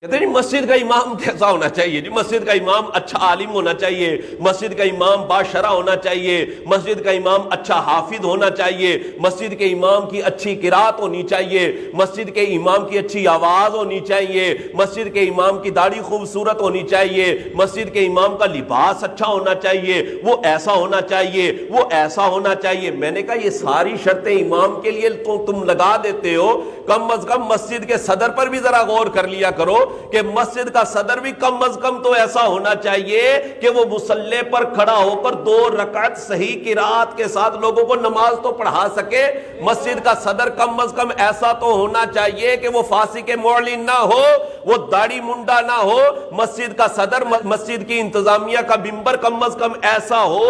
کہتے ہیں جی مسجد کا امام کیسا ہونا چاہیے؟ جی مسجد کا امام اچھا عالم ہونا چاہیے، مسجد کا امام باشرہ ہونا چاہیے، مسجد کا امام اچھا حافظ ہونا چاہیے، مسجد کے امام کی اچھی قرات ہونی چاہیے، مسجد کے امام کی اچھی آواز ہونی چاہیے، مسجد کے امام کی داڑھی خوبصورت ہونی چاہیے، مسجد کے امام کا لباس اچھا ہونا چاہیے، وہ ایسا ہونا چاہیے، وہ ایسا ہونا چاہیے۔ میں نے کہا یہ ساری شرطیں امام کے لیے تو تم لگا دیتے ہو، کم از کم مسجد کے صدر پر بھی ذرا غور کر لیا کرو کہ مسجد کا صدر بھی کم از کم تو ایسا ہونا چاہیے کہ وہ مصلی پر کھڑا ہو کر 2 رکعت صحیح قرات کے ساتھ لوگوں کو نماز تو پڑھا سکے۔ مسجد کا صدر کم از کم ایسا تو ہونا چاہیے کہ وہ فاسق معلن نہ ہو، وہ داڑھی منڈا نہ ہو۔ مسجد کا صدر، مسجد کی انتظامیہ کا ممبر کم از کم ایسا ہو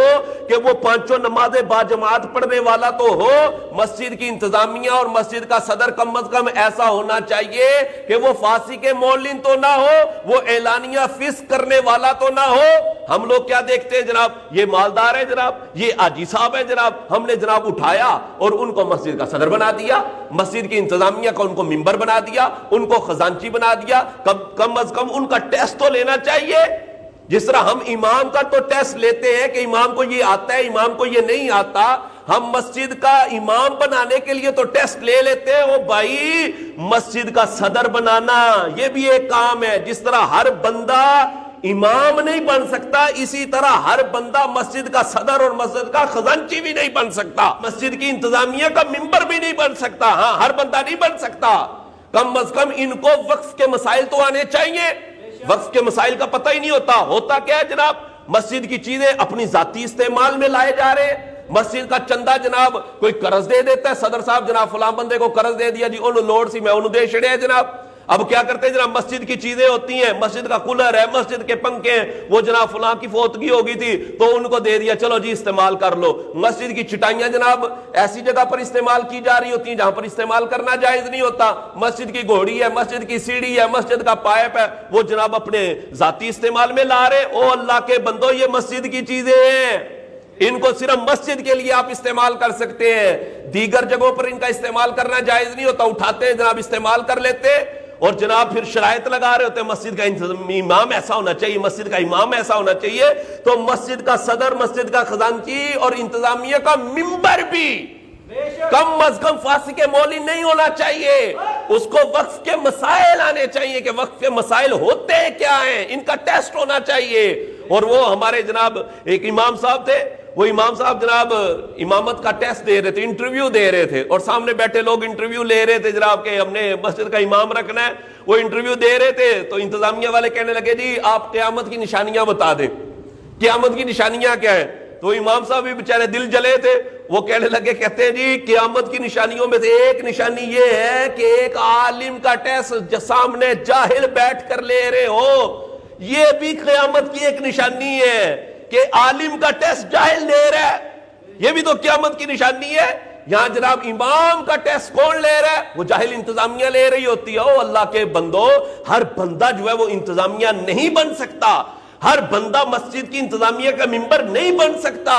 کہ وہ 5 نمازیں باجماعت پڑھنے والا تو ہو۔ مسجد کی انتظامیہ اور مسجد کا صدر کم از کم ایسا ہونا چاہیے کہ وہ فاسق معلن تو نہ ہو، وہ اعلانیہ فسق کرنے والا تو نہ ہو۔ ہم لوگ کیا دیکھتے ہیں جناب؟ یہ مالدار ہے جناب، یہ حاجی صاحب ہے جناب، ہم نے جناب اٹھایا اور ان کو مسجد کا صدر بنا دیا، مسجد کی انتظامیہ کا ان کو ممبر بنا دیا، ان کو خزانچی بنا دیا۔ کم از کم ان کا ٹیسٹ تو لینا چاہیے، جس طرح ہم امام کا تو ٹیسٹ لیتے ہیں کہ امام کو یہ آتا ہے، امام کو یہ نہیں آتا۔ ہم مسجد کا امام بنانے کے لیے تو ٹیسٹ لے لیتے ہیں۔ وہ بھائی مسجد کا صدر بنانا یہ بھی ایک کام ہے۔ جس طرح ہر بندہ امام نہیں بن سکتا، اسی طرح ہر بندہ مسجد کا صدر اور مسجد کا خزانچی بھی نہیں بن سکتا، مسجد کی انتظامیہ کا ممبر بھی نہیں بن سکتا۔ ہاں، ہر بندہ نہیں بن سکتا۔ کم از کم ان کو وقف کے مسائل تو آنے چاہیے۔ وقف کے مسائل کا پتہ ہی نہیں ہوتا کیا ہے جناب؟ مسجد کی چیزیں اپنی ذاتی استعمال میں لائے جا رہے ہیں۔ مسجد کا چندہ جناب کوئی قرض دے دیتا ہے، صدر صاحب جناب فلاں بندے کو قرض دے دیا جی، انہوں لوڈ سی میں انہوں دے چھڑے جناب۔ اب کیا کرتے ہیں جناب؟ مسجد کی چیزیں ہوتی ہیں، مسجد کا کولر ہے، مسجد کے پنکھے ہیں، وہ جناب فلاں کی فوتگی ہو گئی تھی تو ان کو دے دیا، چلو جی استعمال کر لو۔ مسجد کی چٹائیاں جناب ایسی جگہ پر استعمال کی جا رہی ہوتی ہیں جہاں پر استعمال کرنا جائز نہیں ہوتا۔ مسجد کی گھوڑی ہے، مسجد کی سیڑھی ہے، مسجد کا پائپ ہے، وہ جناب اپنے ذاتی استعمال میں لا رہے۔ او اللہ کے بندو، یہ مسجد کی چیزیں ہیں، ان کو صرف مسجد کے لیے آپ استعمال کر سکتے ہیں، دیگر جگہوں پر ان کا استعمال کرنا جائز نہیں ہوتا۔ اٹھاتے ہیں جناب، استعمال کر لیتے، اور جناب پھر شرائط لگا رہے ہوتے ہیں مسجد کا امام ایسا ہونا چاہیے، مسجد کا امام ایسا ہونا چاہیے۔ تو مسجد کا صدر، مسجد کا خزانچی اور انتظامیہ کا ممبر بھی کم از کم فاسق معلن نہیں ہونا چاہیے۔ اس کو وقف کے مسائل آنے چاہیے کہ وقف کے مسائل ہوتے کیا ہیں، ان کا ٹیسٹ ہونا چاہیے۔ اور وہ ہمارے جناب ایک امام صاحب تھے، وہ امام صاحب جناب امامت کا ٹیسٹ دے رہے تھے، انٹرویو دے رہے تھے، اور سامنے بیٹھے لوگ انٹرویو لے رہے تھے جناب کہ ہم نے مسجد کا امام رکھنا ہے۔ وہ انٹرویو دے رہے تھے تو انتظامیہ والے کہنے لگے جی آپ قیامت کی نشانیاں بتا دیں، قیامت کی نشانیاں کیا ہیں؟ تو امام صاحب بھی بیچارے دل جلے تھے، وہ کہنے لگے، کہتے ہیں جی قیامت کی نشانیوں میں سے ایک نشانی یہ ہے کہ ایک عالم کا ٹیسٹ سامنے جاہل بیٹھ کر لے رہے ہو۔ یہ بھی قیامت کی ایک نشانی ہے کہ عالم کا ٹیسٹ جاہل لے رہا ہے، یہ بھی تو قیامت کی نشانی ہے۔ یہاں جناب امام کا ٹیسٹ کون لے رہا ہے؟ وہ جاہل انتظامیہ لے رہی ہوتی ہے۔ او اللہ کے بندو، ہر بندہ جو ہے وہ انتظامیہ نہیں بن سکتا، ہر بندہ مسجد کی انتظامیہ کا ممبر نہیں بن سکتا۔